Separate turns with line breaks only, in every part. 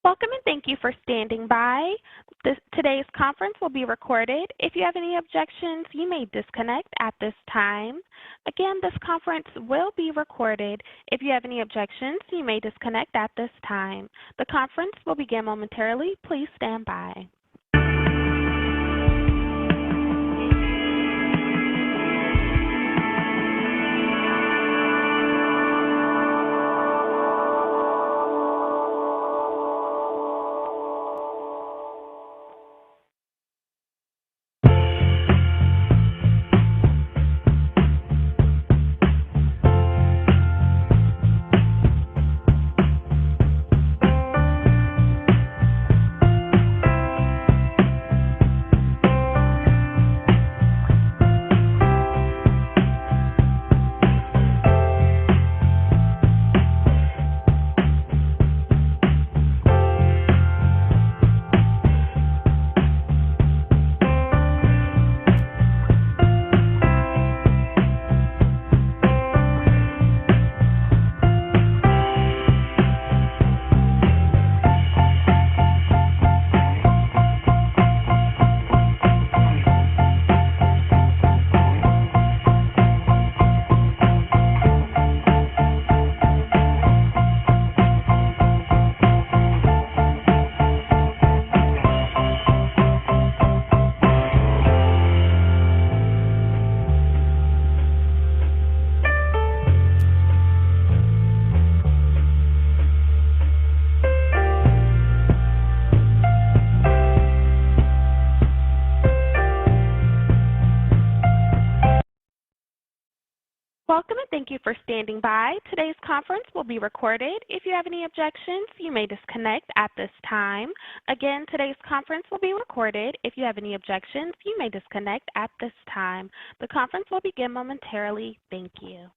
Welcome and thank you for standing by. Today's conference will be recorded. If you have any objections, you may disconnect at this time. Again, this conference will be recorded. If you have any objections, you may disconnect at this time. The conference will begin momentarily. Please stand by. Welcome and thank you for standing by. Today's conference will be recorded. If you have any objections, you may disconnect at this time. Again, today's conference will be recorded. If you have any objections, you may disconnect at this time. The conference will begin momentarily. Thank you.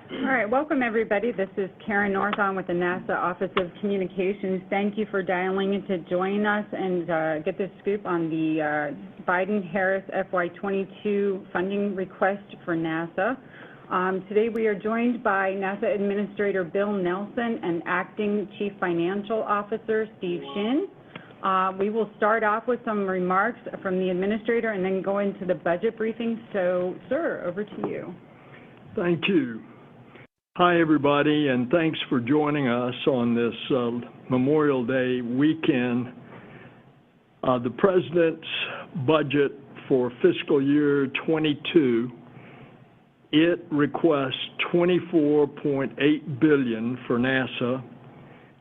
All right, welcome everybody. This is Karen Northon with the NASA Office of Communications. Thank you for dialing in to join us and get the scoop on the Biden-Harris FY22 funding request for NASA. Today we are joined by NASA Administrator Bill Nelson and Acting Chief Financial Officer Steve Shinn. We will start off with some remarks from the Administrator and then go into the budget briefing. So, sir, over to you.
Thank you. Hi, everybody, and thanks for joining us on this Memorial Day weekend. The President's budget for fiscal year 22, it requests $24.8 billion for NASA.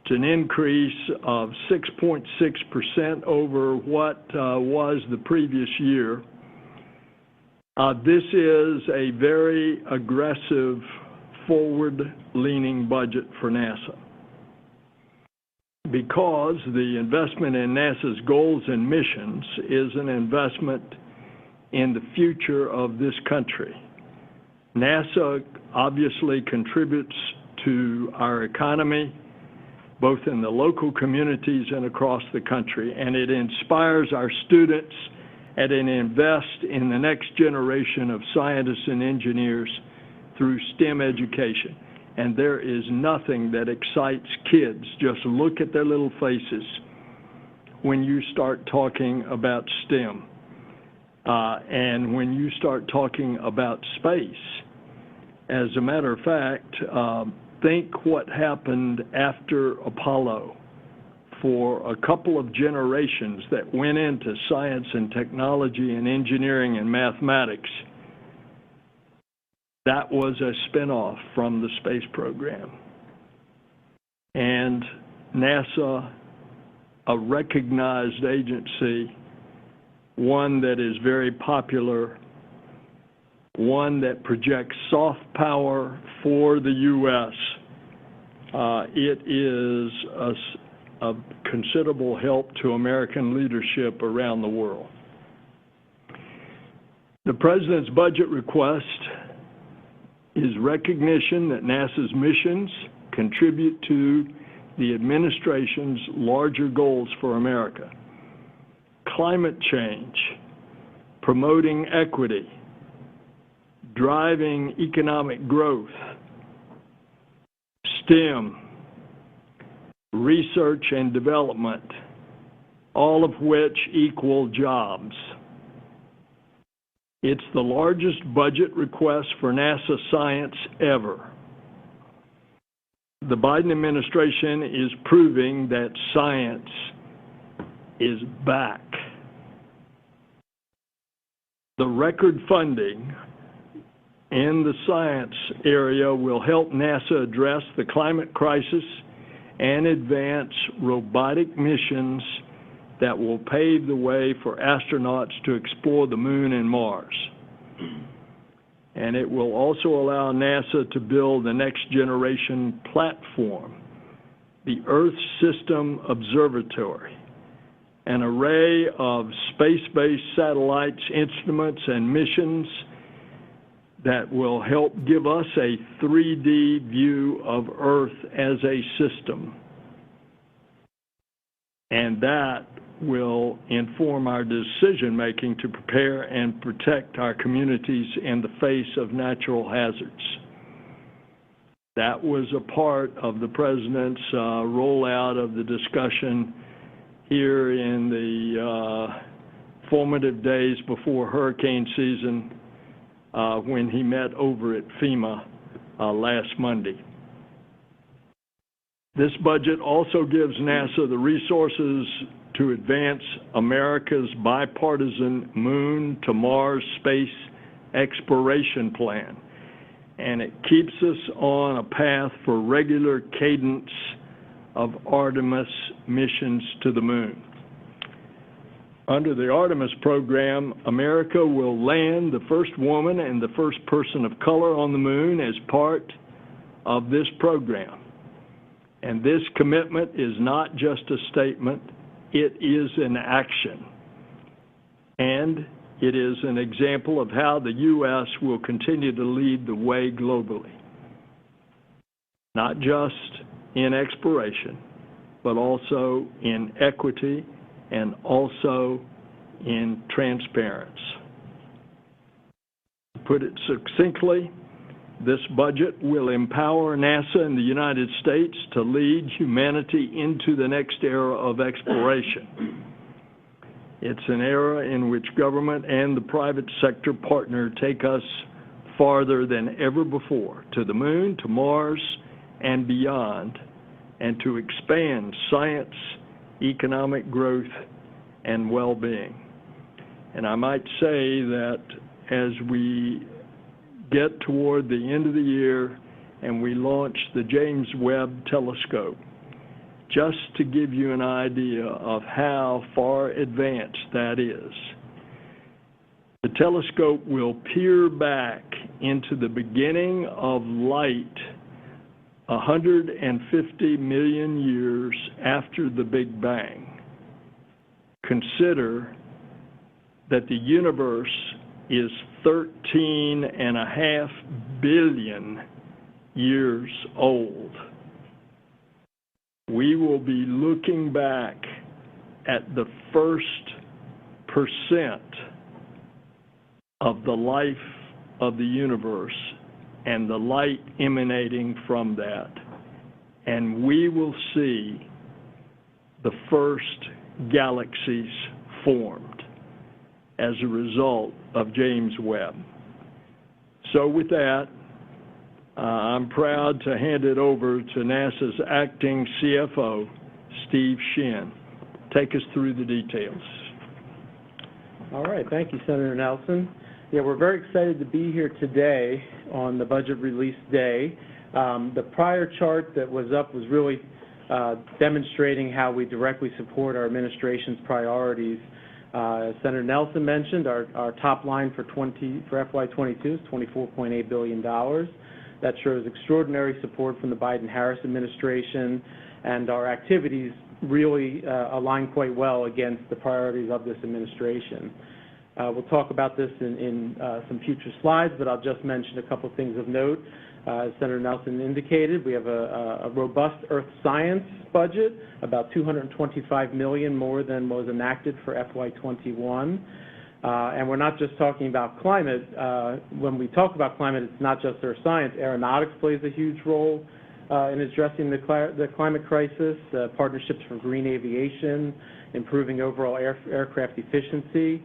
It's an increase of 6.6% over what was the previous year. This is a very aggressive, forward-leaning budget for NASA because the investment in NASA's goals and missions is an investment in the future of this country. NASA obviously contributes to our economy, both in the local communities and across the country, and it inspires our students and it invests in the next generation of scientists and engineers through STEM education. And there is nothing that excites kids. Just look at their little faces when you start talking about STEM. And when you start talking about space. As a matter of fact, think what happened after Apollo. For a couple of generations that went into science and technology and engineering and mathematics, that was a spinoff from the space program. And NASA, a recognized agency, one that is very popular, one that projects soft power for the U.S., it is a considerable help to American leadership around the world. The President's budget request is recognition that NASA's missions contribute to the administration's larger goals for America. Climate change, promoting equity, driving economic growth, STEM, research and development, all of which equal jobs. It's the largest budget request for NASA science ever. The Biden administration is proving that science is back. The record funding in the science area will help NASA address the climate crisis and advance robotic missions that will pave the way for astronauts to explore the moon and Mars. And it will also allow NASA to build the next generation platform, the Earth System Observatory, an array of space-based satellites, instruments, and missions that will help give us a 3D view of Earth as a system. And that will inform our decision-making to prepare and protect our communities in the face of natural hazards. That was a part of the President's rollout of the discussion here in the formative days before hurricane season when he met over at FEMA last Monday. This budget also gives NASA the resources to advance America's bipartisan Moon to Mars space exploration plan. And it keeps us on a path for regular cadence of Artemis missions to the moon. Under the Artemis program, America will land the first woman and the first person of color on the moon as part of this program. And this commitment is not just a statement, it is an action. And it is an example of how the U.S. will continue to lead the way globally. not just in exploration, but also in equity and also in transparency. To put it succinctly, this budget will empower NASA and the United States to lead humanity into the next era of exploration. It's an era in which government and the private sector partner take us farther than ever before, to the moon, to Mars, and beyond, and to expand science, economic growth, and well-being. And I might say that as we get toward the end of the year and we launch the James Webb Telescope, just to give you an idea of how far advanced that is. The telescope will peer back into the beginning of light 150 million years after the Big Bang. Consider that the universe is 13.5 billion years old. We will be looking back at the first % of the life of the universe and the light emanating from that. And we will see the first galaxies formed as a result of James Webb. So with that, I'm proud to hand it over to NASA's acting CFO, Steve Shinn. Take us through the details.
All right, thank you, Senator Nelson. Yeah, we're very excited to be here today on the budget release day. The prior chart that was up was really demonstrating how we directly support our administration's priorities. As Senator Nelson mentioned, our top line for FY22 is $24.8 billion. That shows extraordinary support from the Biden-Harris administration, and our activities really align quite well against the priorities of this administration. We'll talk about this in some future slides, but I'll just mention a couple things of note. As Senator Nelson indicated, we have a robust earth science budget, about $225 million more than was enacted for FY21. And we're not just talking about climate. When we talk about climate, it's not just earth science. Aeronautics plays a huge role in addressing the climate crisis, partnerships for green aviation, improving overall aircraft efficiency.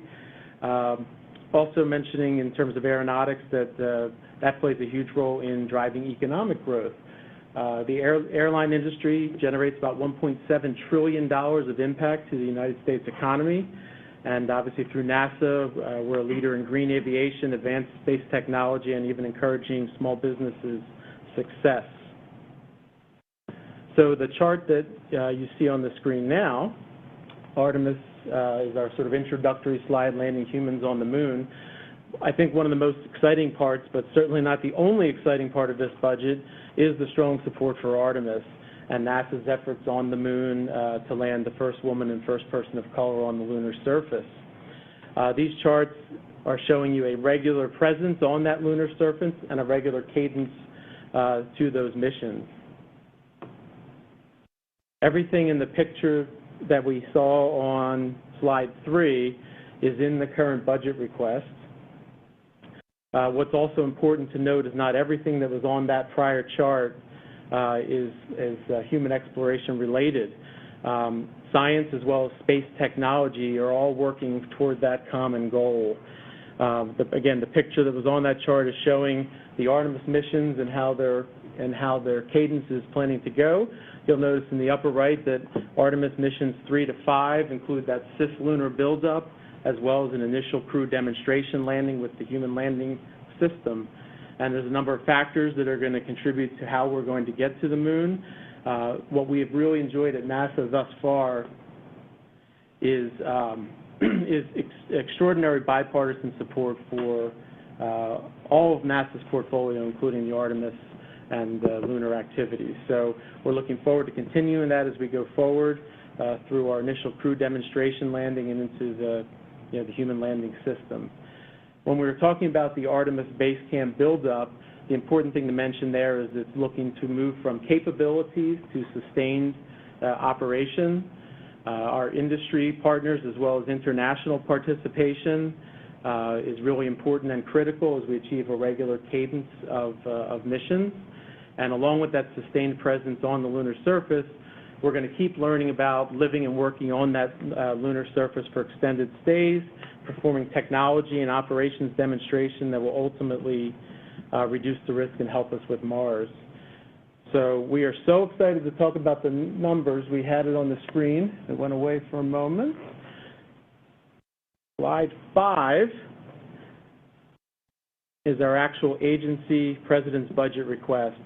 Also mentioning in terms of aeronautics that that plays a huge role in driving economic growth. The airline industry generates about $1.7 trillion of impact to the United States economy. And obviously through NASA, we're a leader in green aviation, advanced space technology, and even encouraging small businesses' success. So the chart that you see on the screen now, Artemis is our sort of introductory slide, landing humans on the moon. I think one of the most exciting parts, but certainly not the only exciting part of this budget, is the strong support for Artemis and NASA's efforts on the moon to land the first woman and first person of color on the lunar surface. These charts are showing you a regular presence on that lunar surface and a regular cadence to those missions. Everything in the picture that we saw on slide 3 is in the current budget request. What's also important to note is not everything that was on that prior chart is human exploration related. Science as well as space technology are all working toward that common goal. Again, the picture that was on that chart is showing the Artemis missions and how their cadence is planning to go. You'll notice in the upper right that Artemis missions 3 to 5 include that cislunar buildup, as well as an initial crew demonstration landing with the human landing system. And there's a number of factors that are going to contribute to how we're going to get to the moon. What we have really enjoyed at NASA thus far is extraordinary bipartisan support for all of NASA's portfolio, including the Artemis and lunar activities. So we're looking forward to continuing that as we go forward through our initial crew demonstration landing and into the human landing system. When we were talking about the Artemis base camp buildup, The important thing to mention there is it's looking to move from capabilities to sustained operation. Our industry partners as well as international participation is really important and critical as we achieve a regular cadence of missions. And along with that sustained presence on the lunar surface, we're going to keep learning about living and working on that lunar surface for extended stays, performing technology and operations demonstration that will ultimately reduce the risk and help us with Mars. So we are so excited to talk about the numbers. We had it on the screen. It went away for a moment. Slide 5 is our actual agency president's budget request.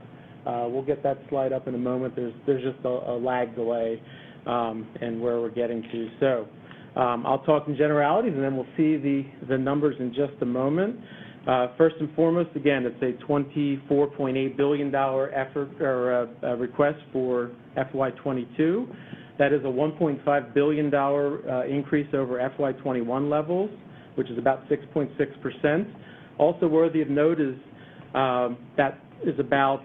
We'll get that slide up in a moment. There's just a lag delay in where we're getting to. So I'll talk in generalities, and then we'll see the numbers in just a moment. First and foremost, again, it's a $24.8 billion effort or request for FY22. That is a $1.5 billion increase over FY21 levels, which is about 6.6%. Also worthy of note is that is about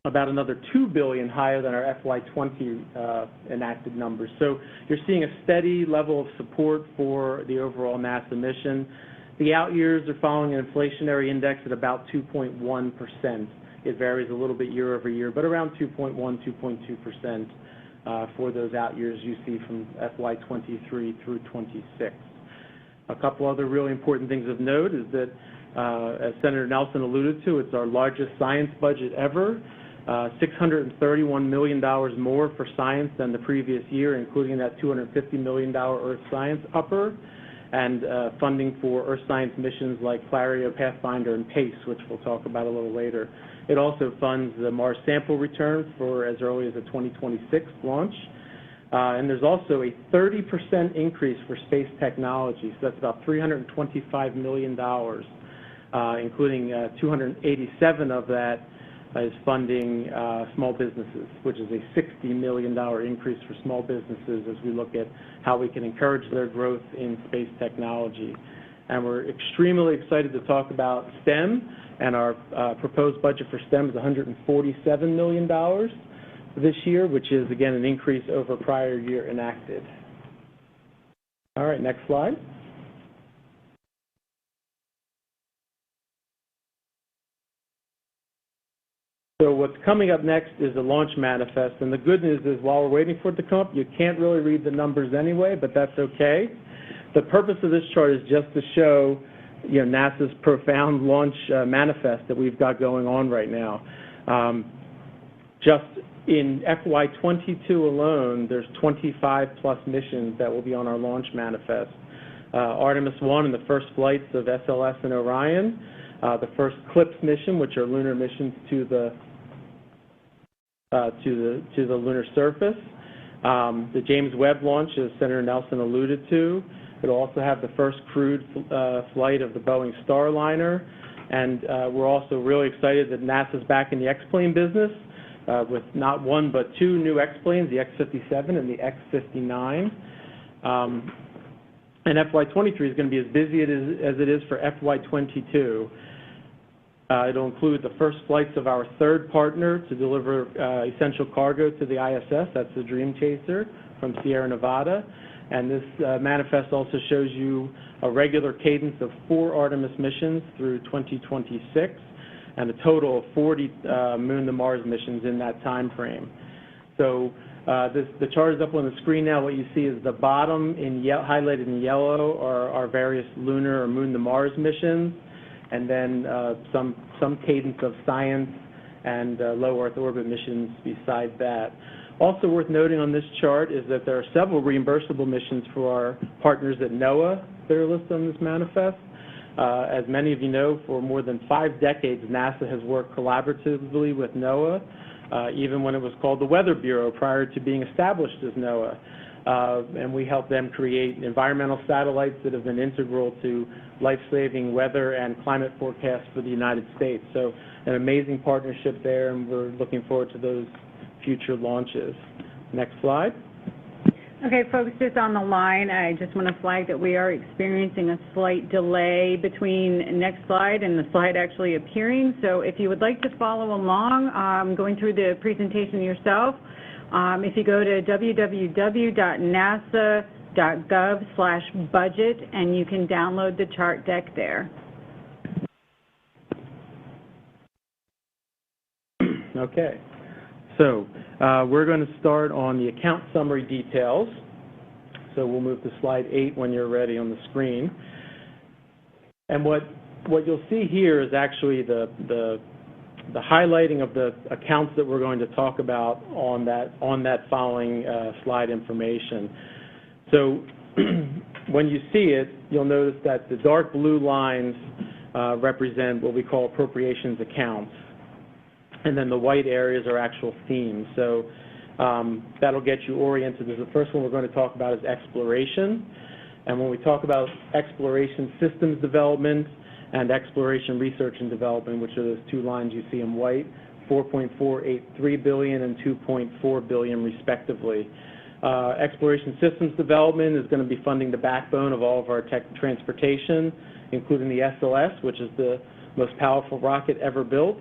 another $2 billion higher than our FY20 enacted numbers. So you're seeing a steady level of support for the overall NASA mission. The out years are following an inflationary index at about 2.1%. It varies a little bit year over year, but around 2.1, 2.2% for those out years you see from FY23 through 26. A couple other really important things of note is that, as Senator Nelson alluded to, it's our largest science budget ever. $631 million more for science than the previous year, including that $250 million Earth Science upper, and funding for Earth Science missions like Clario, Pathfinder, and PACE, which we'll talk about a little later. It also funds the Mars sample return for as early as the 2026 launch. And there's also a 30% increase for space technology, so that's about $325 million, including 287 of that is funding small businesses, which is a $60 million increase for small businesses as we look at how we can encourage their growth in space technology. And we're extremely excited to talk about STEM, and our proposed budget for STEM is $147 million this year, which is, again, an increase over prior year enacted. All right, next slide. So what's coming up next is the launch manifest, and the good news is while we're waiting for it to come up, you can't really read the numbers anyway, but that's okay. The purpose of this chart is just to show, NASA's profound launch manifest that we've got going on right now. Just in FY22 alone, there's 25 plus missions that will be on our launch manifest. Artemis 1 and the first flights of SLS and Orion, the first CLPS mission, which are lunar missions to the lunar surface. The James Webb launch, as Senator Nelson alluded to. It'll also have the first crewed flight of the Boeing Starliner. And we're also really excited that NASA's back in the X-plane business with not one but two new X-planes, the X-57 and the X-59. And FY23 is going to be as busy as it is for FY22. It'll include the first flights of our third partner to deliver essential cargo to the ISS. That's the Dream Chaser from Sierra Nevada. And this manifest also shows you a regular cadence of 4 Artemis missions through 2026 and a total of 40 Moon to Mars missions in that time frame. So the chart is up on the screen now. What you see is the bottom highlighted in yellow are our various lunar or Moon to Mars missions, and then some cadence of science and low Earth orbit missions beside that. Also worth noting on this chart is that there are several reimbursable missions for our partners at NOAA that are listed on this manifest. As many of you know, for more than 5 decades, NASA has worked collaboratively with NOAA, even when it was called the Weather Bureau prior to being established as NOAA. And we help them create environmental satellites that have been integral to life-saving weather and climate forecasts for the United States. So an amazing partnership there, and we're looking forward to those future launches. Next slide.
Okay, folks, just on the line, I just want to flag that we are experiencing a slight delay between next slide and the slide actually appearing. So if you would like to follow along, going through the presentation yourself, if you go to www.nasa.gov/budget, and you can download the chart deck there.
Okay, so we're going to start on the account summary details. So we'll move to slide 8 when you're ready on the screen. And what you'll see here is actually the highlighting of the accounts that we're going to talk about on that following slide information. So when you see it, you'll notice that the dark blue lines represent what we call appropriations accounts. And then the white areas are actual themes. So that'll get you oriented. The first one we're going to talk about is exploration. And when we talk about exploration systems development and exploration research and development, which are those two lines you see in white, $4.483 billion and $2.4 billion respectively. Exploration systems development is going to be funding the backbone of all of our transportation, including the SLS, which is the most powerful rocket ever built.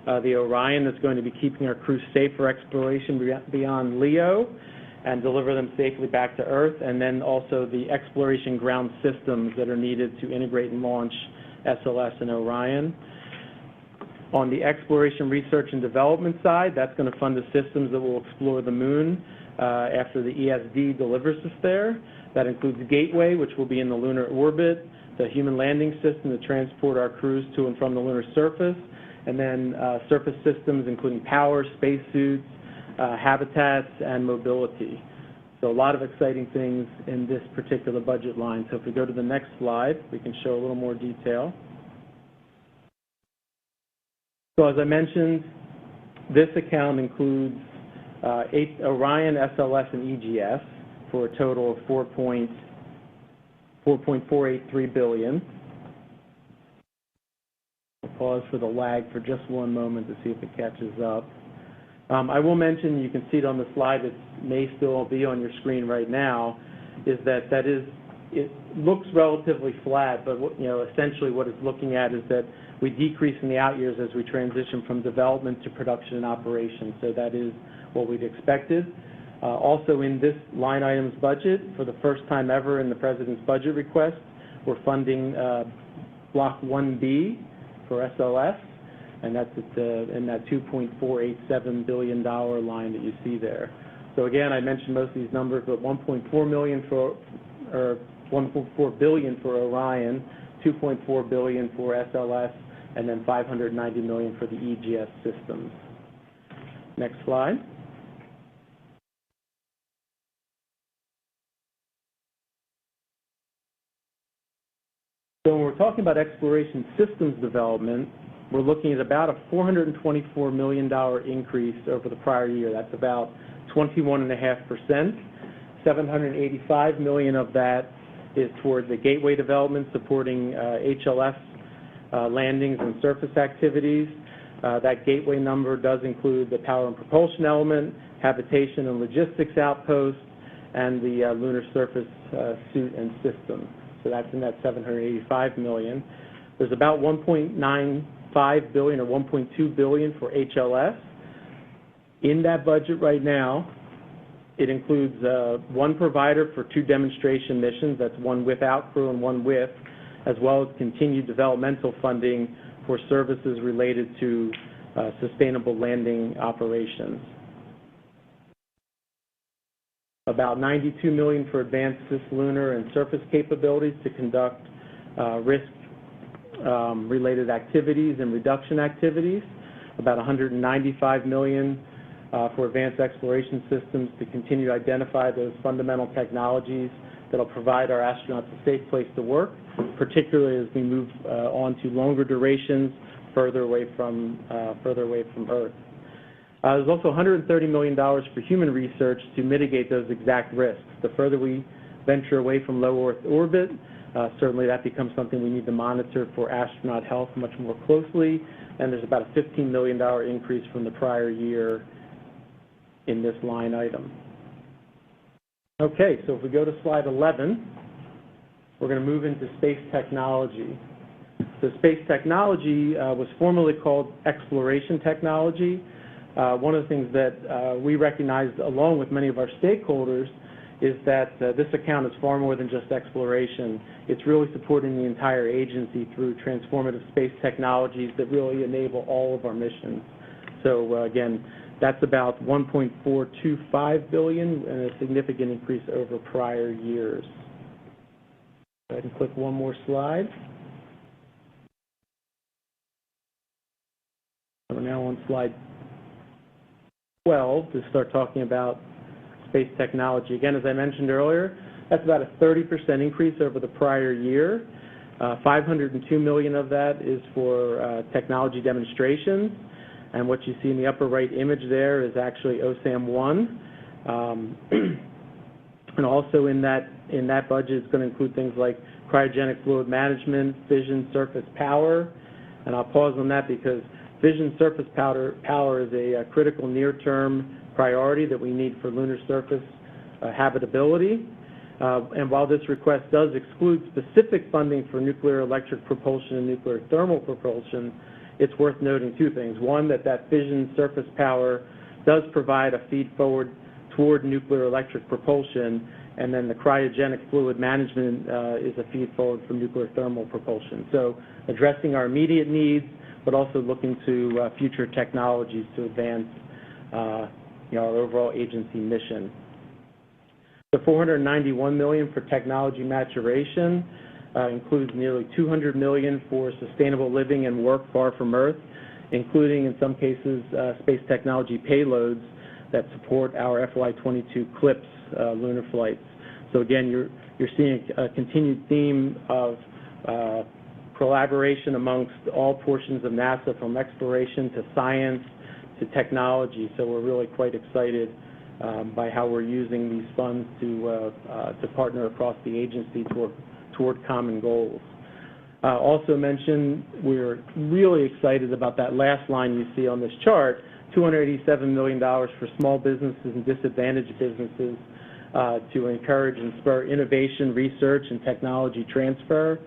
The Orion that's going to be keeping our crews safe for exploration beyond LEO and deliver them safely back to Earth, and then also the exploration ground systems that are needed to integrate and launch SLS and Orion. On the exploration research and development side, that's going to fund the systems that will explore the moon after the ESD delivers us there. That includes Gateway, which will be in the lunar orbit, the human landing system to transport our crews to and from the lunar surface, and then surface systems including power, spacesuits, habitats, and mobility. So a lot of exciting things in this particular budget line. So if we go to the next slide, we can show a little more detail. So as I mentioned, this account includes Orion, SLS, and EGS for a total of $4.483 billion. Pause for the lag for just one moment to see if it catches up. I will mention, you can see it on the slide, it may still be on your screen right now, is that it looks relatively flat, but essentially what it's looking at is that we decrease in the out years as we transition from development to production and operation. So that is what we'd expected. Also in this line items budget, for the first time ever in the President's budget request, we're funding Block 1B for SLS, and that's in that $2.487 billion line that you see there. So again, I mentioned most of these numbers, but $1.4 billion for Orion, $2.4 billion for SLS, and then $590 million for the EGS systems. Next slide. So when we're talking about exploration systems development, we're looking at about a $424 million increase over the prior year. That's about 21.5%. $785 million of that is towards the Gateway development, supporting HLS landings and surface activities. That Gateway number does include the power and propulsion element, habitation and logistics outpost, and the lunar surface suit and system. So that's in that $785 million. There's about $1.95 billion or $1.2 billion for HLS. In that budget right now, it includes one provider for 2 demonstration missions. That's one without crew and one with, as well as continued developmental funding for services related to sustainable landing operations. About $92 million for advanced cislunar and surface capabilities to conduct risk-related activities and reduction activities. About $195 million for advanced exploration systems to continue to identify those fundamental technologies that will provide our astronauts a safe place to work, particularly as we move on to longer durations further away from Earth. There's also $130 million for human research to mitigate those exact risks. The further we venture away from low Earth orbit, certainly that becomes something we need to monitor for astronaut health much more closely, and there's about a $15 million increase from the prior year in this line item. Okay, so if we go to slide 11, we're going to move into space technology. So space technology was formerly called exploration technology. One of the things that we recognized along with many of our stakeholders is that this account is far more than just exploration. It's really supporting the entire agency through transformative space technologies that really enable all of our missions. So again, that's about $1.425 billion and a significant increase over prior years. Go ahead and click one more slide. We're now on slide 12 to start talking about space technology. Again, as I mentioned earlier, that's about a 30% increase over the prior year. $502 million of that is for technology demonstrations. And what you see in the upper right image there is actually OSAM-1. And also in that budget, it's going to include things like cryogenic fluid management, fission surface power. And I'll pause on that because fission surface power is a critical near-term priority that we need for lunar surface habitability. And while this request does exclude specific funding for nuclear electric propulsion and nuclear thermal propulsion, it's worth noting two things. One, that fission surface power does provide a feed forward toward nuclear electric propulsion, and then the cryogenic fluid management is a feed forward for nuclear thermal propulsion. So addressing our immediate needs, but also looking to future technologies to advance our overall agency mission. The $491 million for technology maturation includes nearly $200 million for sustainable living and work far from Earth, including, in some cases, space technology payloads that support our FY22 CLPS lunar flights. So again, you're seeing a continued theme of collaboration amongst all portions of NASA, from exploration to science to technology. So we're really quite excited by how we're using these funds to partner across the agency toward common goals. Also mentioned, we're really excited about that last line you see on this chart, $287 million for small businesses and disadvantaged businesses to encourage and spur innovation, research, and technology transfer.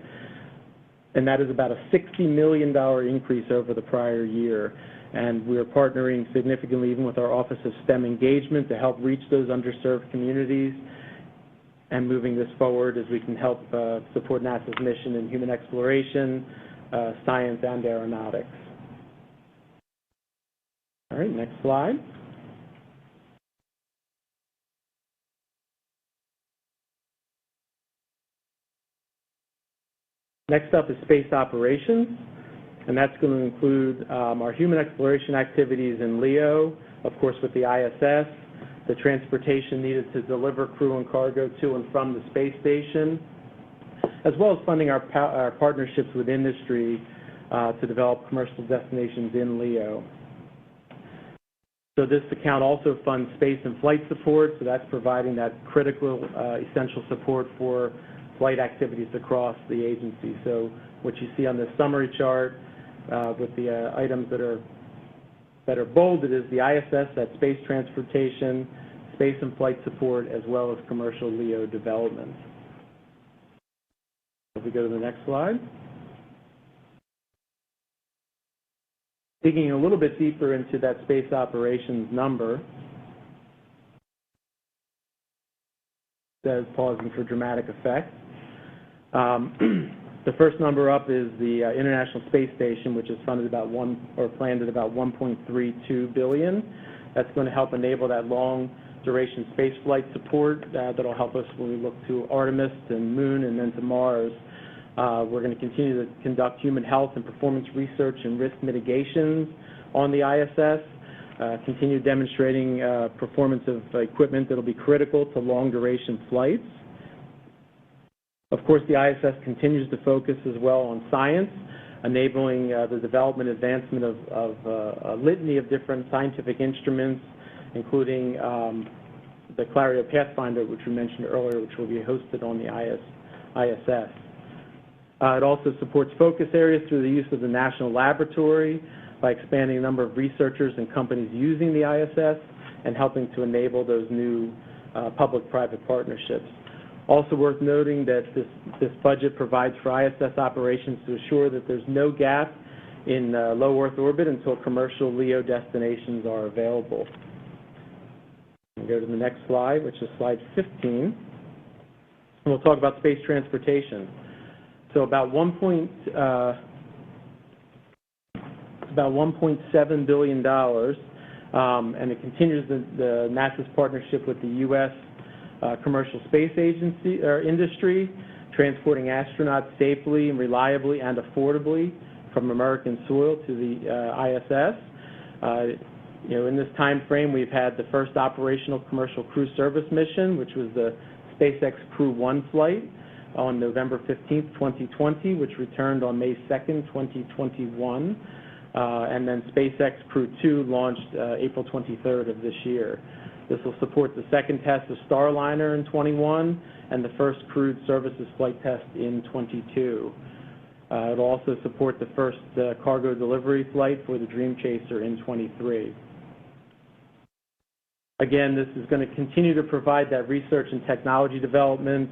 And that is about a $60 million increase over the prior year. And we're partnering significantly even with our Office of STEM Engagement to help reach those underserved communities and moving this forward as we can help support NASA's mission in human exploration, science, and aeronautics. All right, next slide. Next up is space operations, and that's going to include our human exploration activities in LEO, of course with the ISS, the transportation needed to deliver crew and cargo to and from the space station, as well as funding our partnerships with industry to develop commercial destinations in LEO. So this account also funds space and flight support, so that's providing that critical, essential support for flight activities across the agency. So what you see on this summary chart with the items that are bolded is the ISS, that's space transportation, space and flight support, as well as commercial LEO development. If we go to the next slide. Digging a little bit deeper into that space operations number, says pausing for dramatic effect. The first number up is the International Space Station, which is funded about planned at about $1.32 billion. That's going to help enable that long-duration space flight support that'll help us when we look to Artemis and Moon and then to Mars. We're going to continue to conduct human health and performance research and risk mitigations on the ISS, continue demonstrating performance of equipment that'll be critical to long-duration flights. Of course, the ISS continues to focus as well on science, enabling the development and advancement of a litany of different scientific instruments, including the Clario Pathfinder, which we mentioned earlier, which will be hosted on the ISS. It also supports focus areas through the use of the National Laboratory by expanding the number of researchers and companies using the ISS and helping to enable those new public-private partnerships. Also worth noting that this budget provides for ISS operations to assure that there's no gap in low Earth orbit until commercial LEO destinations are available. We'll go to the next slide, which is slide 15. And we'll talk about space transportation. So about $1.7 billion, and it continues the NASA's partnership with the U.S. Commercial space agency industry, transporting astronauts safely and reliably and affordably from American soil to the ISS. In this time frame, we've had the first operational commercial crew service mission, which was the SpaceX Crew 1 flight on November 15th, 2020, which returned on May 2nd, 2021. And then SpaceX Crew 2 launched April 23rd of this year. This will support the second test of Starliner in 21 and the first crewed services flight test in 22. It will also support the first cargo delivery flight for the Dream Chaser in 23. Again, this is going to continue to provide that research and technology development,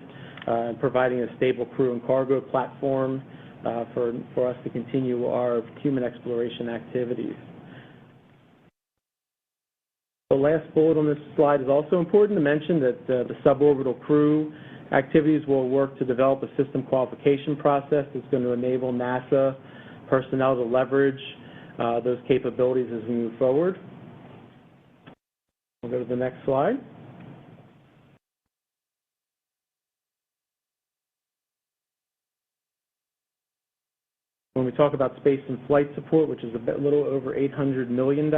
providing a stable crew and cargo platform for us to continue our human exploration activities. The last bullet on this slide is also important to mention that the suborbital crew activities will work to develop a system qualification process that's going to enable NASA personnel to leverage those capabilities as we move forward. We'll go to the next slide. When we talk about space and flight support, which is a little over $800 million,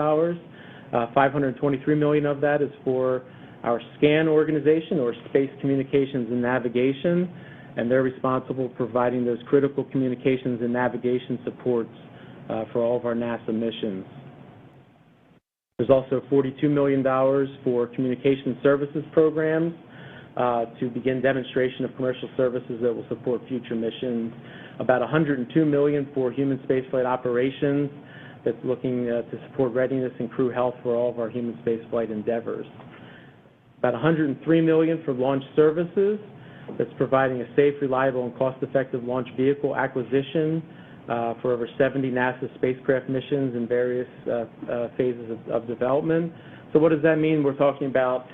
$523 million of that is for our SCAN organization, or Space Communications and Navigation, and they're responsible for providing those critical communications and navigation supports for all of our NASA missions. There's also $42 million for communication services programs to begin demonstration of commercial services that will support future missions. About $102 million for human spaceflight operations that's looking to support readiness and crew health for all of our human spaceflight endeavors. About $103 million for launch services that's providing a safe, reliable, and cost-effective launch vehicle acquisition for over 70 NASA spacecraft missions in various phases of development. So what does that mean? We're talking about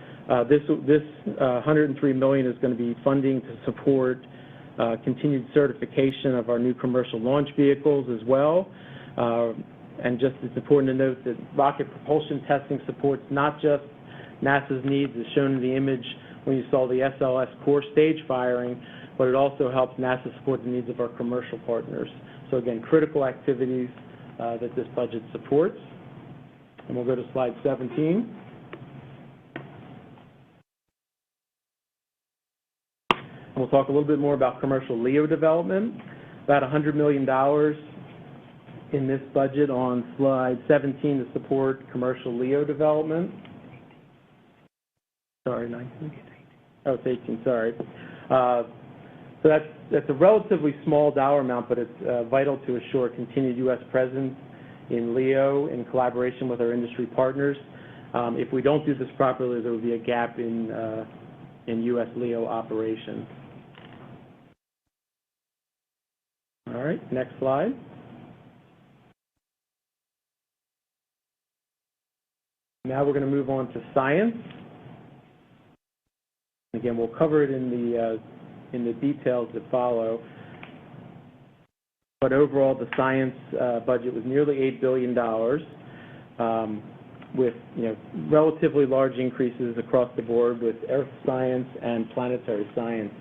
this $103 million is going to be funding to support continued certification of our new commercial launch vehicles as well. And just it's important to note that rocket propulsion testing supports not just NASA's needs as shown in the image when you saw the SLS core stage firing, but it also helps NASA support the needs of our commercial partners. So again, critical activities that this budget supports. And we'll go to slide 17. And we'll talk a little bit more about commercial LEO development. About $100 million in this budget on slide 17 to support commercial LEO development. Sorry, 19? Oh, it's 18, sorry. So that's a relatively small dollar amount, but it's vital to assure continued U.S. presence in LEO in collaboration with our industry partners. If we don't do this properly, there will be a gap in U.S. LEO operations. All right, next slide. Now we're going to move on to science. Again, we'll cover it in the details that follow. But overall, the science budget was nearly $8 billion, with relatively large increases across the board, with earth science and planetary science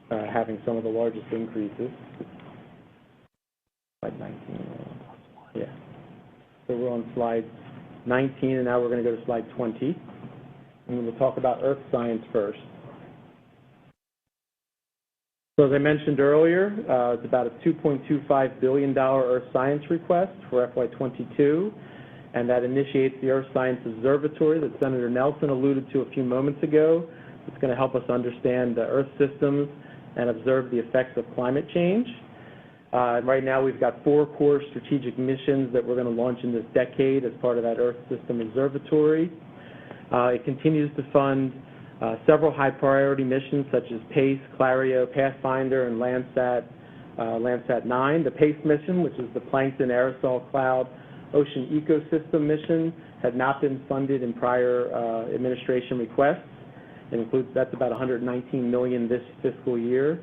having some of the largest increases. Slide 19. Yeah. So we're on slide 19, and now we're going to go to slide 20. And we'll talk about earth science first. So as I mentioned earlier, it's about a $2.25 billion Earth Science request for FY22, and that initiates the Earth Science Observatory that Senator Nelson alluded to a few moments ago. It's going to help us understand the Earth systems and observe the effects of climate change. Right now we've got 4 core strategic missions that we're going to launch in this decade as part of that Earth System Observatory. It continues to fund Several high-priority missions such as PACE, Clario, Pathfinder, and Landsat 9. The PACE mission, which is the Plankton Aerosol Cloud Ocean Ecosystem mission, had not been funded in prior administration requests. It includes, that's about $119 million this fiscal year.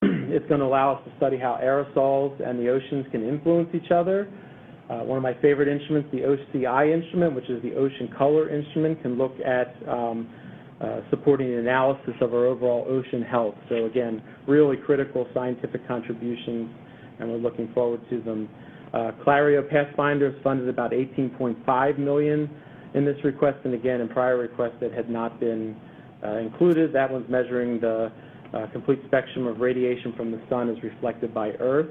It's going to allow us to study how aerosols and the oceans can influence each other. One of my favorite instruments, the OCI instrument, which is the Ocean Color instrument, can look at supporting the analysis of our overall ocean health. So again, really critical scientific contributions, and we're looking forward to them. Clario Pathfinder has funded about $18.5 million in this request, and again, in prior requests that had not been included. That one's measuring the complete spectrum of radiation from the sun as reflected by Earth.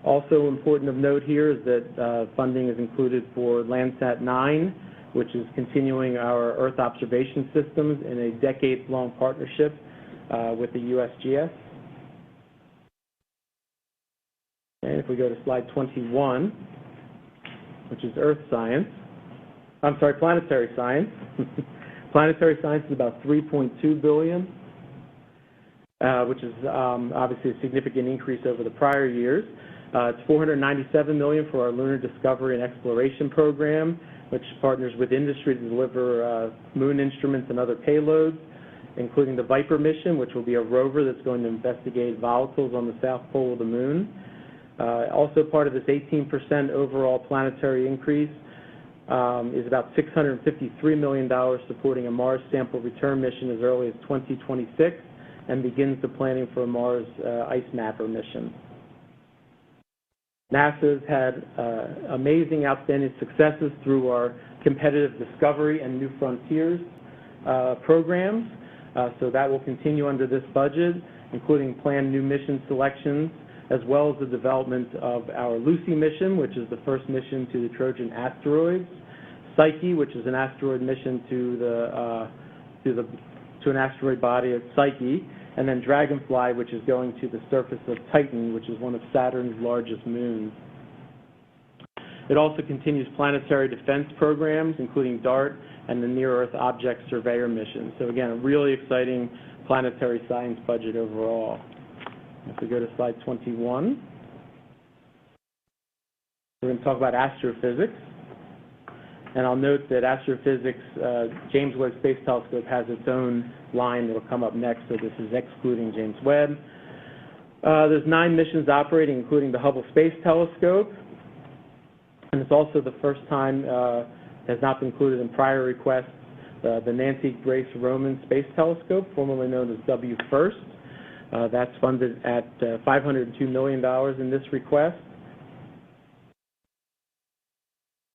Also important of note here is that funding is included for Landsat 9, which is continuing our Earth observation systems in a decades-long partnership with the USGS. And if we go to slide 21, which is Earth science, I'm sorry, planetary science. Planetary science is about $3.2 billion, which is obviously a significant increase over the prior years. It's $497 million for our Lunar Discovery and Exploration Program, which partners with industry to deliver moon instruments and other payloads, including the Viper mission, which will be a rover that's going to investigate volatiles on the south pole of the moon. Also part of this 18% overall planetary increase is about $653 million supporting a Mars sample return mission as early as 2026 and begins the planning for a Mars ice mapper mission. NASA's had amazing, outstanding successes through our competitive discovery and New Frontiers programs. So that will continue under this budget, including planned new mission selections, as well as the development of our Lucy mission, which is the first mission to the Trojan asteroids, Psyche, which is an asteroid mission to an asteroid body at Psyche, and then Dragonfly, which is going to the surface of Titan, which is one of Saturn's largest moons. It also continues planetary defense programs, including DART and the Near-Earth Object Surveyor mission. So again, a really exciting planetary science budget overall. If we go to slide 21, we're going to talk about astrophysics. And I'll note that astrophysics, James Webb Space Telescope has its own line that will come up next, so this is excluding James Webb. There's 9 missions operating, including the Hubble Space Telescope. And it's also the first time, has not been included in prior requests, the Nancy Grace Roman Space Telescope, formerly known as WFIRST. That's funded at $502 million in this request.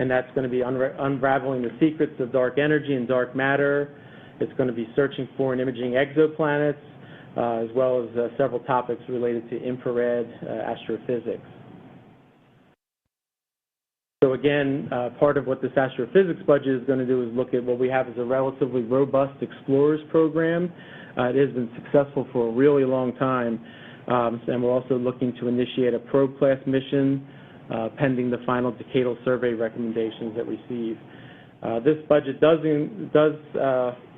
And that's going to be unraveling the secrets of dark energy and dark matter. It's going to be searching for and imaging exoplanets, as well as several topics related to infrared astrophysics. So again, part of what this astrophysics budget is going to do is look at what we have as a relatively robust Explorers program. It has been successful for a really long time, and we're also looking to initiate a probe-class mission pending the final decadal survey recommendations that we receive. This budget does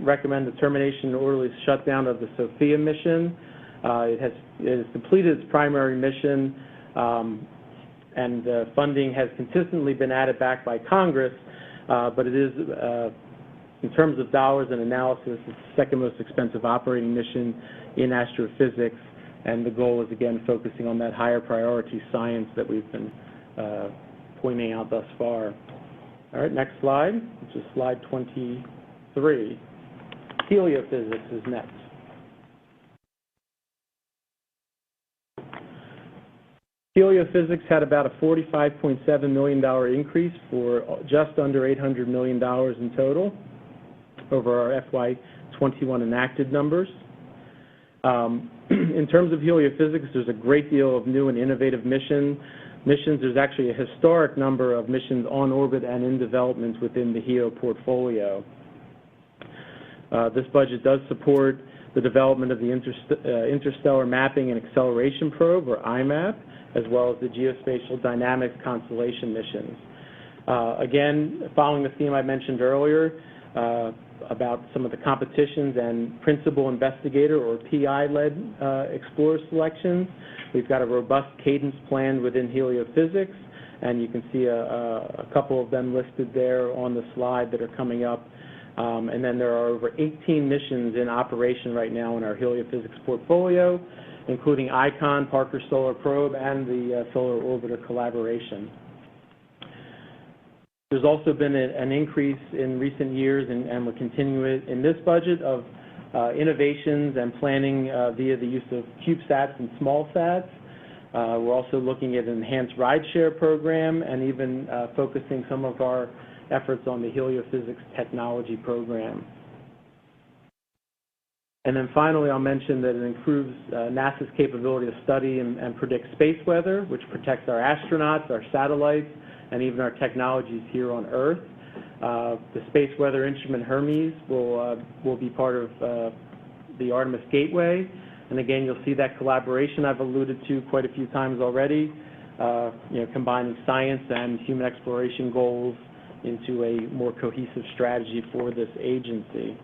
recommend the termination and orderly shutdown of the SOFIA mission. It has completed its primary mission, and funding has consistently been added back by Congress, but it is, in terms of dollars and analysis, it's the second most expensive operating mission in astrophysics, and the goal is, again, focusing on that higher priority science that we've been pointing out thus far. All right, next slide, which is slide 23. Heliophysics is next. Heliophysics had about a $45.7 million increase for just under $800 million in total over our FY21 enacted numbers. In terms of heliophysics, there's a great deal of new and innovative missions. There's actually a historic number of missions on orbit and in development within the HEO portfolio. This budget does support the development of the Interstellar Mapping and Acceleration Probe, or IMAP, as well as the Geospatial Dynamics Constellation missions. Again, following the theme I mentioned earlier, about some of the competitions and principal investigator or PI-led explorer selections. We've got a robust cadence planned within heliophysics, and you can see a couple of them listed there on the slide that are coming up. And then there are over 18 missions in operation right now in our heliophysics portfolio, including ICON, Parker Solar Probe, and the Solar Orbiter collaboration. There's also been an increase in recent years, and we're continuing it in this budget, of innovations and planning via the use of CubeSats and SmallSats. We're also looking at an enhanced rideshare program and even focusing some of our efforts on the heliophysics technology program. And then finally, I'll mention that it improves NASA's capability to study and predict space weather, which protects our astronauts, our satellites, and even our technologies here on Earth. The Space Weather Instrument Hermes will be part of the Artemis Gateway. And again, you'll see that collaboration I've alluded to quite a few times already, combining science and human exploration goals into a more cohesive strategy for this agency.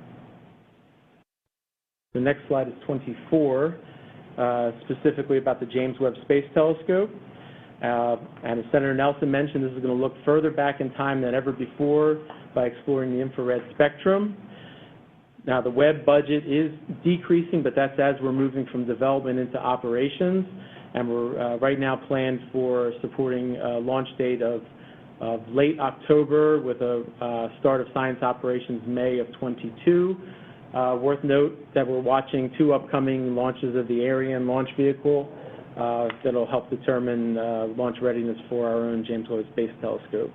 The next slide is 24, specifically about the James Webb Space Telescope. And as Senator Nelson mentioned, this is going to look further back in time than ever before by exploring the infrared spectrum. Now, the Webb budget is decreasing, but that's as we're moving from development into operations. And we're right now planned for supporting a launch date of late October with a start of science operations May of 22. Worth note that we're watching 2 upcoming launches of the Ariane launch vehicle that'll help determine launch readiness for our own James Webb Space Telescope.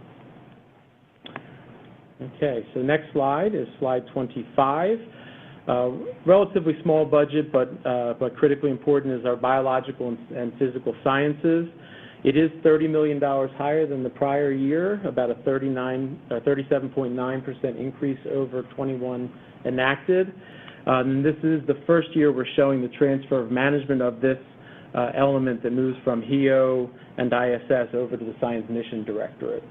Okay, so next slide is slide 25. Relatively small budget, but critically important is our biological and physical sciences. It is $30 million higher than the prior year, about a 37.9% increase over 21 enacted. And this is the first year we're showing the transfer of management of this element that moves from HEO and ISS over to the Science Mission Directorate.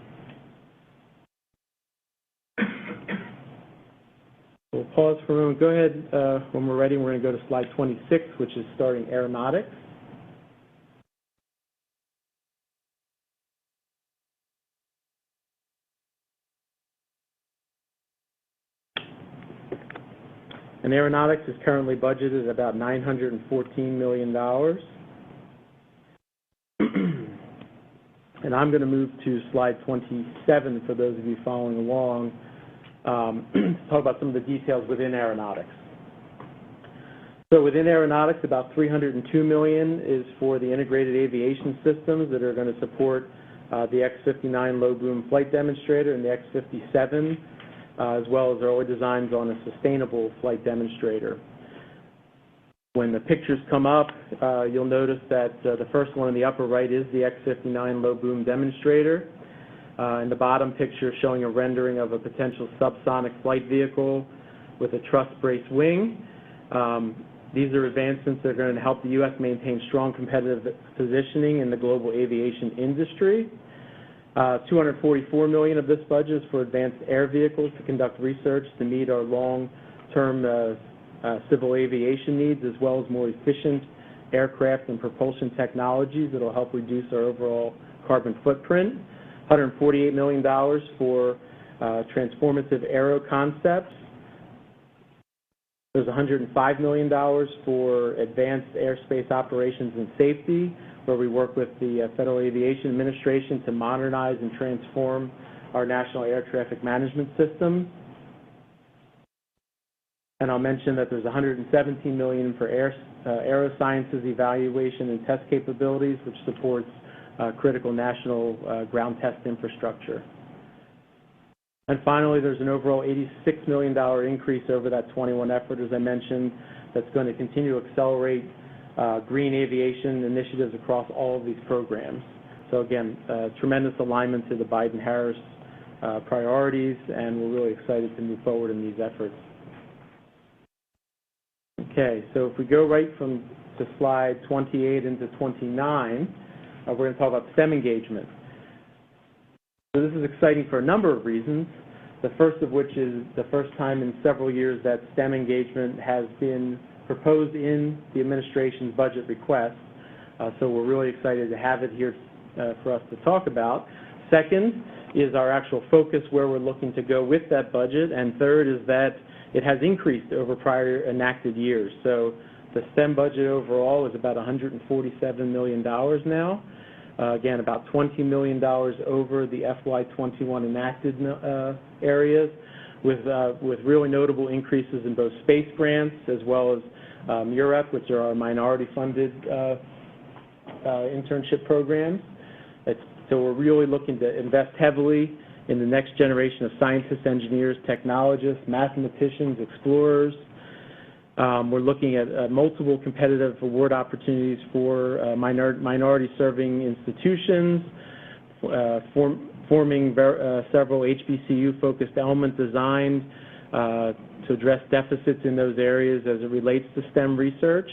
We'll pause for a moment. Go ahead when we're ready. We're going to go to slide 26, which is starting aeronautics. And aeronautics is currently budgeted at about $914 million. And I'm going to move to slide 27 for those of you following along to talk about some of the details within aeronautics. So within aeronautics, about $302 million is for the integrated aviation systems that are going to support the X-59 low-boom flight demonstrator and the X-57, as well as early designs on a sustainable flight demonstrator. When the pictures come up, you'll notice that the first one in the upper right is the X-59 low-boom demonstrator. In the bottom picture showing a rendering of a potential subsonic flight vehicle with a truss brace wing. These are advancements that are going to help the U.S. maintain strong competitive positioning in the global aviation industry. $244 million of this budget is for advanced air vehicles to conduct research to meet our long-term civil aviation needs, as well as more efficient aircraft and propulsion technologies that will help reduce our overall carbon footprint. $148 million for transformative aero concepts. There's $105 million for advanced airspace operations and safety, where we work with the Federal Aviation Administration to modernize and transform our national air traffic management system. And I'll mention that there's $117 million for aerosciences evaluation and test capabilities, which supports critical national ground test infrastructure. And finally, there's an overall $86 million increase over that 21 effort, as I mentioned, that's going to continue to accelerate green aviation initiatives across all of these programs. So again, tremendous alignment to the Biden-Harris priorities, and we're really excited to move forward in these efforts. Okay, so if we go right to slide 28 into 29, we're going to talk about STEM engagement. So this is exciting for a number of reasons. the first of which is the first time in several years that STEM engagement has been proposed in the administration's budget request. So we're really excited to have it here for us to talk about. Second is our actual focus, where we're looking to go with that budget. And third is that it has increased over prior enacted years. So the STEM budget overall is about $147 million now. Again, about $20 million over the FY21 enacted areas, with really notable increases in both space grants as well as Europe, which are our minority-funded internship programs. So we're really looking to invest heavily in the next generation of scientists, engineers, technologists, mathematicians, explorers. We're looking at multiple competitive award opportunities for minority-serving institutions, forming several HBCU-focused elements designed to address deficits in those areas as it relates to STEM research.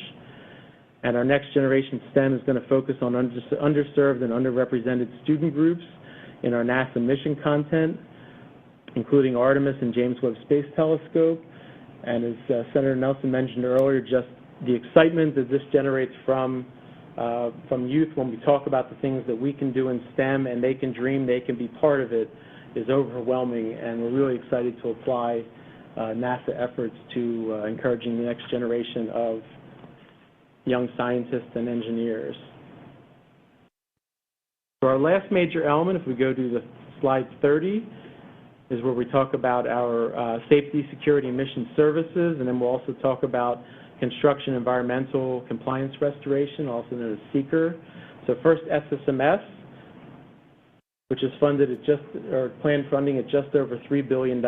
And our next generation STEM is going to focus on underserved and underrepresented student groups in our NASA mission content, including Artemis and James Webb Space Telescope. And as Senator Nelson mentioned earlier, just the excitement that this generates from youth when we talk about the things that we can do in STEM and they can dream, they can be part of it, is overwhelming. And we're really excited to apply NASA efforts to encouraging the next generation of young scientists and engineers. So our last major element, if we go to the slide 30, is where we talk about our safety, security, and mission services, and then we'll also talk about construction, environmental compliance restoration, also known as SEEKR. So first, SSMS, which is funded at planned funding at just over $3 billion.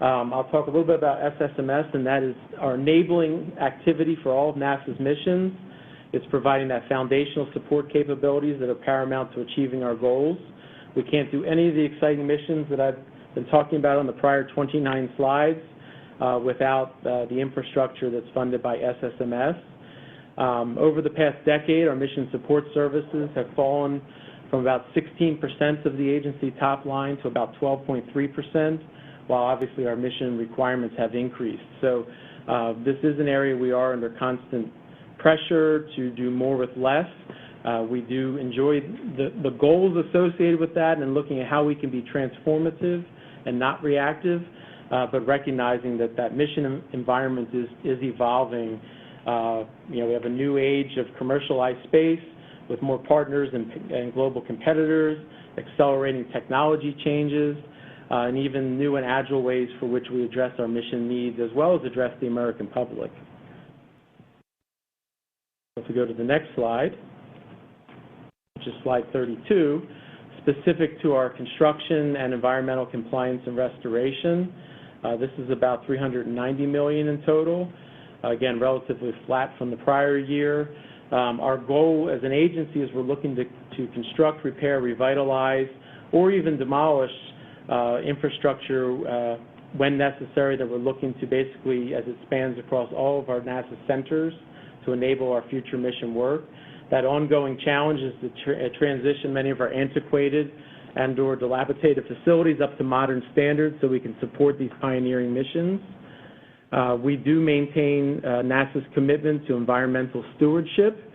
I'll talk a little bit about SSMS, and that is our enabling activity for all of NASA's missions. It's providing that foundational support capabilities that are paramount to achieving our goals. We can't do any of the exciting missions that I've been talking about on the prior 29 slides without the infrastructure that's funded by SSMS. Over the past decade, our mission support services have fallen from about 16% of the agency top line to about 12.3%, while obviously our mission requirements have increased. So this is an area we are under constant pressure to do more with less. We do enjoy the goals associated with that and looking at how we can be transformative and not reactive, but recognizing that that mission environment is evolving. We have a new age of commercialized space with more partners and global competitors, accelerating technology changes, and even new and agile ways for which we address our mission needs as well as address the American public. If we go to the next slide, which is slide 32, specific to our construction and environmental compliance and restoration. This is about $390 million in total. Again, relatively flat from the prior year. Our goal as an agency is we're looking to construct, repair, revitalize, or even demolish infrastructure when necessary, that we're looking to basically, as it spans across all of our NASA centers, to enable our future mission work. That ongoing challenge is to transition many of our antiquated and or dilapidated facilities up to modern standards so we can support these pioneering missions. We do maintain NASA's commitment to environmental stewardship,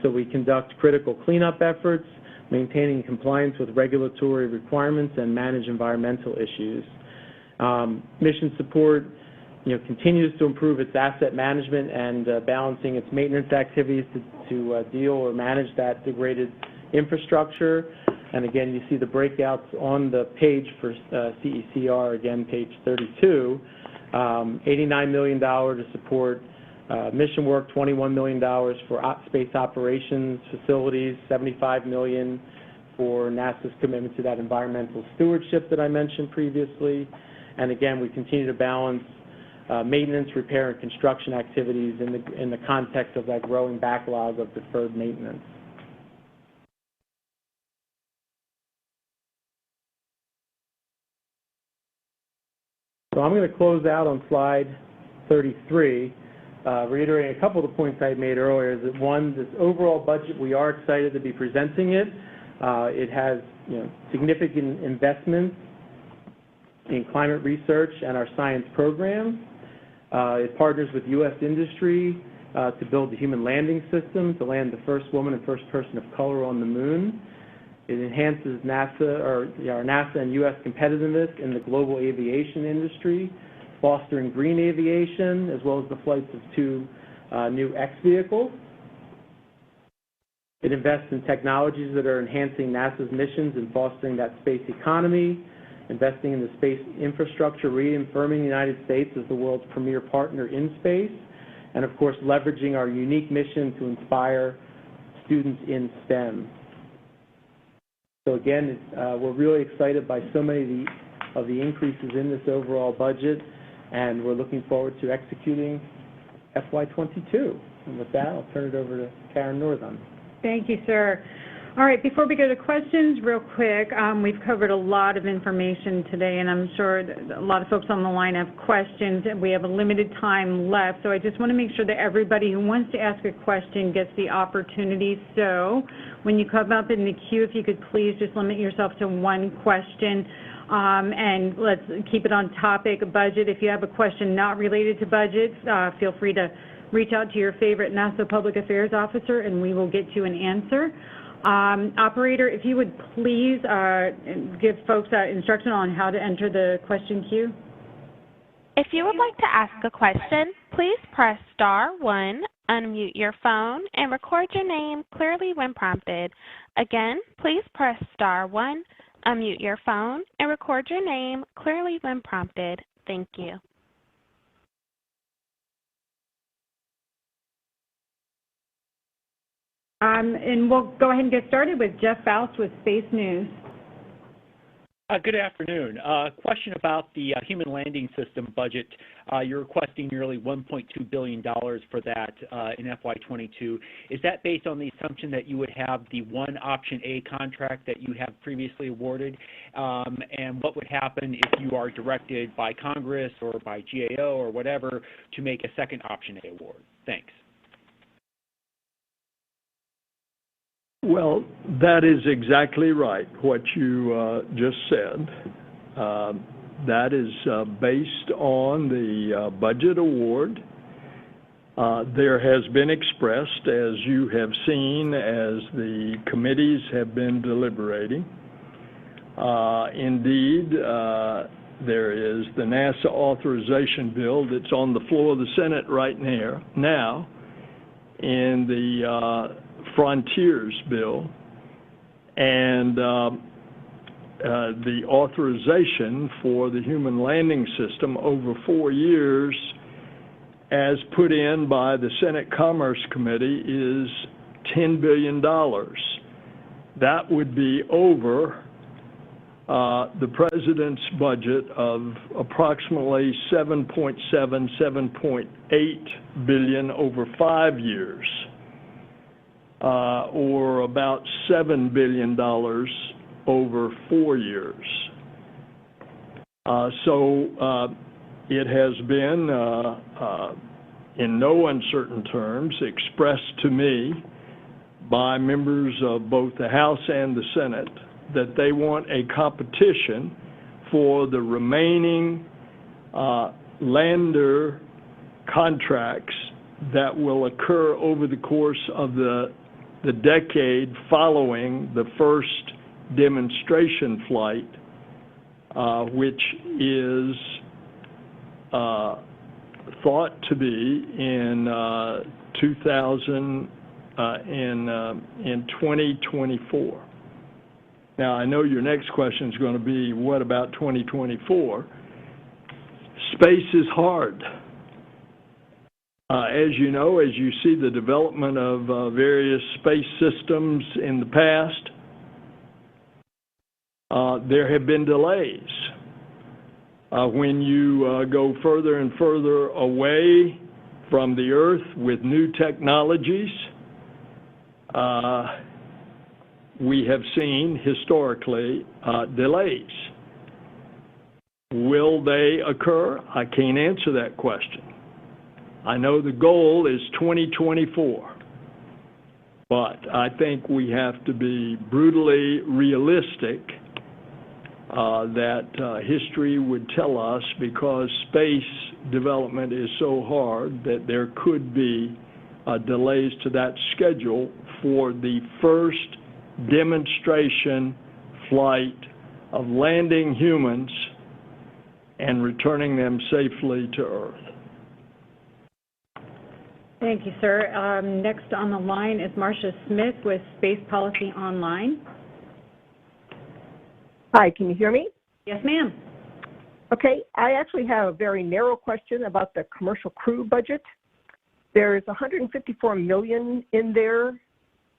so we conduct critical cleanup efforts, maintaining compliance with regulatory requirements, and manage environmental issues. Mission support continues to improve its asset management and balancing its maintenance activities to deal or manage that degraded infrastructure. And again, you see the breakouts on the page for CECR, again, page 32. $89 million to support mission work, $21 million for space operations facilities, $75 million for NASA's commitment to that environmental stewardship that I mentioned previously. And again, we continue to balance maintenance, repair, and construction activities in the context of that growing backlog of deferred maintenance. So I'm going to close out on slide 33, reiterating a couple of the points I made earlier. Is that one, this overall budget, we are excited to be presenting it. It has significant investments in climate research and our science programs. It partners with U.S. industry to build the human landing system, to land the first woman and first person of color on the moon. It enhances our NASA and U.S. competitiveness in the global aviation industry, fostering green aviation, as well as the flights of 2 new X vehicles. It invests in technologies that are enhancing NASA's missions and fostering that space economy, investing in the space infrastructure, reaffirming the United States as the world's premier partner in space, and of course leveraging our unique mission to inspire students in STEM. So again, we're really excited by so many of the increases in this overall budget, and we're looking forward to executing FY22. And with that, I'll turn it over to Karen Northon.
Thank you, sir. All right, before we go to questions, real quick, we've covered a lot of information today, and I'm sure a lot of folks on the line have questions, and we have a limited time left, so I just want to make sure that everybody who wants to ask a question gets the opportunity. So when you come up in the queue, if you could please just limit yourself to 1 question, and let's keep it on topic, budget. If you have a question not related to budget, feel free to reach out to your favorite NASA Public Affairs officer, and we will get you an answer. Operator, if you would please give folks instruction on how to enter the question queue.
If you would like to ask a question, please press *1, unmute your phone, and record your name clearly when prompted. Again, please press *1, unmute your phone, and record your name clearly when prompted. Thank you.
And we'll go ahead and get started with Jeff Faust with Space News.
Good afternoon. Question about the Human Landing System budget. You're requesting nearly $1.2 billion for that in FY22. Is that based on the assumption that you would have the one Option A contract that you have previously awarded? And what would happen if you are directed by Congress or by GAO or whatever to make a second Option A award? Thanks.
Well, that is exactly right, what you just said. That is based on the budget award. There has been expressed, as you have seen, as the committees have been deliberating. Indeed, there is the NASA authorization bill that's on the floor of the Senate right now, in the Frontiers bill, and the authorization for the Human Landing System over 4 years, as put in by the Senate Commerce Committee, is $10 billion. That would be over the President's budget of approximately $7.8 billion over 5 years. Or about $7 billion over 4 years. So it has been, in no uncertain terms, expressed to me by members of both the House and the Senate that they want a competition for the remaining lander contracts that will occur over the course of the decade following the first demonstration flight, which is thought to be in 2024. Now, I know your next question is going to be, what about 2024? Space is hard. As you know, as you see the development of various space systems in the past, there have been delays. When you go further and further away from the Earth with new technologies, we have seen historically delays. Will they occur? I can't answer that question. I know the goal is 2024, but I think we have to be brutally realistic that history would tell us, because space development is so hard, that there could be delays to that schedule for the first demonstration flight of landing humans and returning them safely to Earth.
Thank you, sir. Next on the line is Marcia Smith with Space Policy Online.
Hi, can you hear me?
Yes, ma'am.
Okay, I actually have a very narrow question about the commercial crew budget. There's $154 million in there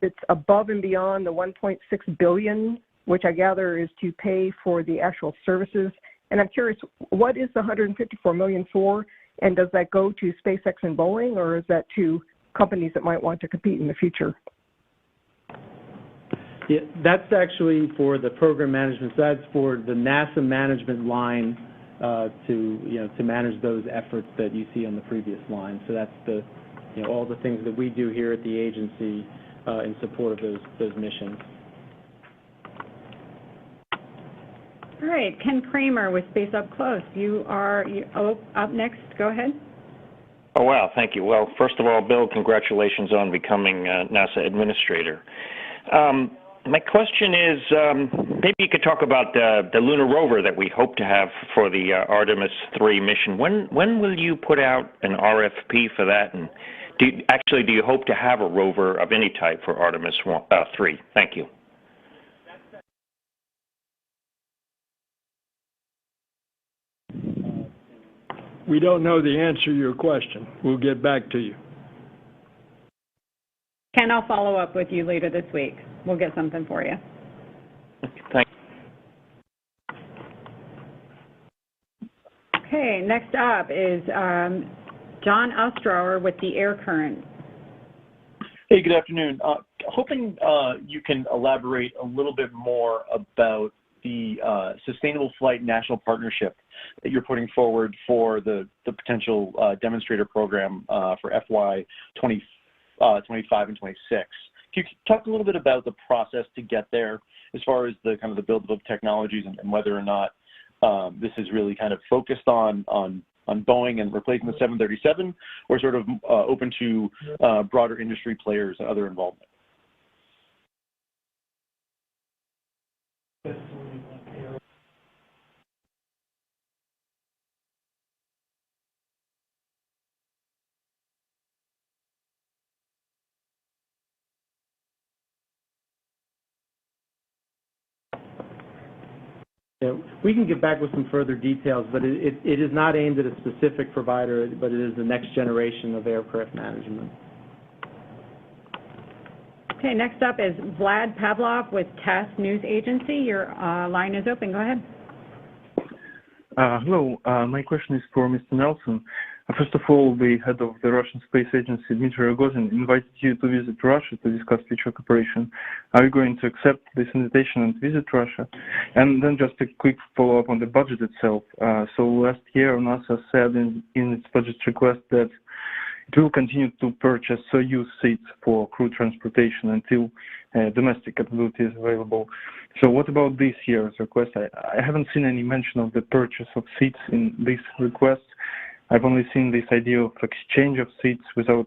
that's above and beyond the $1.6 billion, which I gather is to pay for the actual services. And I'm curious, what is the $154 million for? And does that go to SpaceX and Boeing, or is that to companies that might want to compete in the future?
Yeah, that's actually for the program management. So that's for the NASA management line to manage those efforts that you see on the previous line. So that's the all the things that we do here at the agency in support of those missions.
All right, Ken Kramer with Space Up Close. You are up next. Go ahead.
Oh, wow, thank you. Well, first of all, Bill, congratulations on becoming NASA administrator. My question is, maybe you could talk about the lunar rover that we hope to have for the Artemis 3 mission. When will you put out an RFP for that? And do you hope to have a rover of any type for Artemis 3? Thank you.
We don't know the answer to your question. We'll get back to you.
Ken, I'll follow up with you later this week. We'll get something for you.
Thank you.
Okay, next up is John Ostrower with the Air Current.
Hey, good afternoon. Hoping you can elaborate a little bit more about the Sustainable Flight National Partnership that you're putting forward for the potential demonstrator program for FY 25 and 26. Can you talk a little bit about the process to get there, as far as the kind of the build of technologies and whether or not this is really kind of focused on Boeing and replacing the 737, or sort of open to broader industry players and other involvement?
Yeah, we can get back with some further details, but it is not aimed at a specific provider, but it is the next generation of aircraft management.
Okay, next up is Vlad Pavlov with TASS News Agency. Your line is open. Go ahead.
Hello. My question is for Mr. Nelson. First of all, the head of the Russian Space Agency, Dmitry Rogozin, invited you to visit Russia to discuss future cooperation. Are you going to accept this invitation and visit Russia? And then just a quick follow-up on the budget itself. So last year, NASA said in its budget request that it will continue to purchase Soyuz seats for crew transportation until domestic capability is available. So what about this year's request? I haven't seen any mention of the purchase of seats in this request. I've only seen this idea of exchange of seats without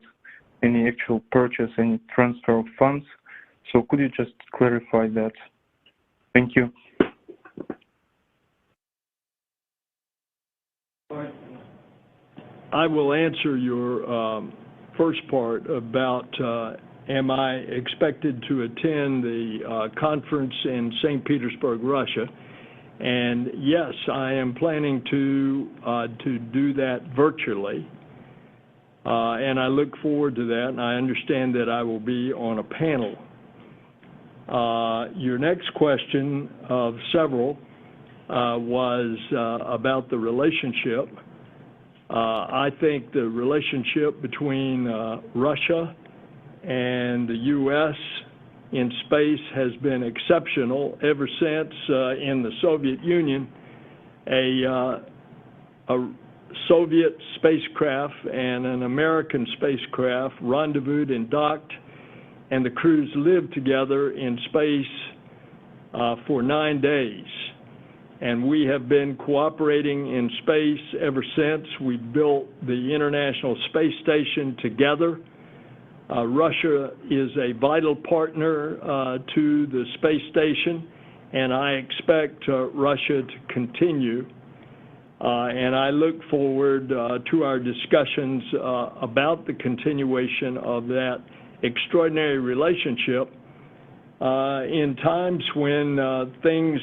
any actual purchase, any transfer of funds. So could you just clarify that? Thank you.
I will answer your first part about am I expected to attend the conference in St. Petersburg, Russia. And yes, I am planning to do that virtually, and I look forward to that, and I understand that I will be on a panel. Your next question of several was about the relationship. I think the relationship between Russia and the U.S. in space has been exceptional ever since in the Soviet Union a Soviet spacecraft and an American spacecraft rendezvoused and docked, and the crews lived together in space for 9 days. and we have been cooperating in space ever since. We built the International Space Station together. Russia is a vital partner to the space station, and I expect Russia to continue. And I look forward to our discussions about the continuation of that extraordinary relationship in times when things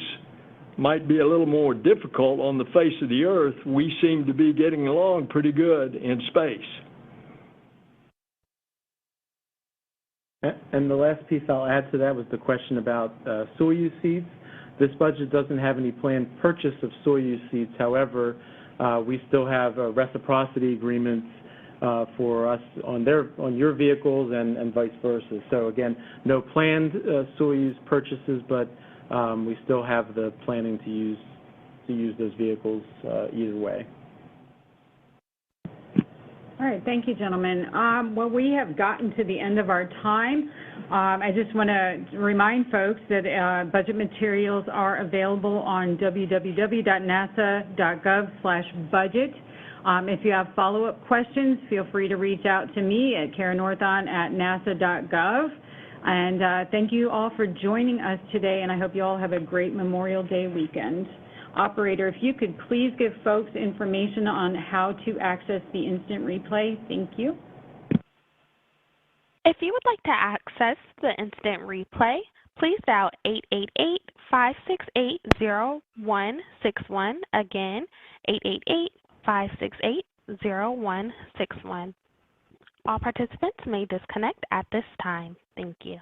might be a little more difficult on the face of the earth. We seem to be getting along pretty good in space.
And the last piece I'll add to that was the question about Soyuz seeds. This budget doesn't have any planned purchase of Soyuz seeds. However, we still have reciprocity agreements for us on your vehicles and vice versa. So again, no planned Soyuz purchases, but we still have the planning to use those vehicles either way.
All right, thank you, gentlemen. Well, we have gotten to the end of our time. I just want to remind folks that budget materials are available on www.nasa.gov/budget. If you have follow-up questions, feel free to reach out to me at karenorthon@nasa.gov. And thank you all for joining us today, and I hope you all have a great Memorial Day weekend. Operator, if you could please give folks information on how to access the instant replay. Thank you.
If you would like to access the instant replay, please dial 888-568-0161. Again, 888-568-0161. All participants may disconnect at this time. Thank you.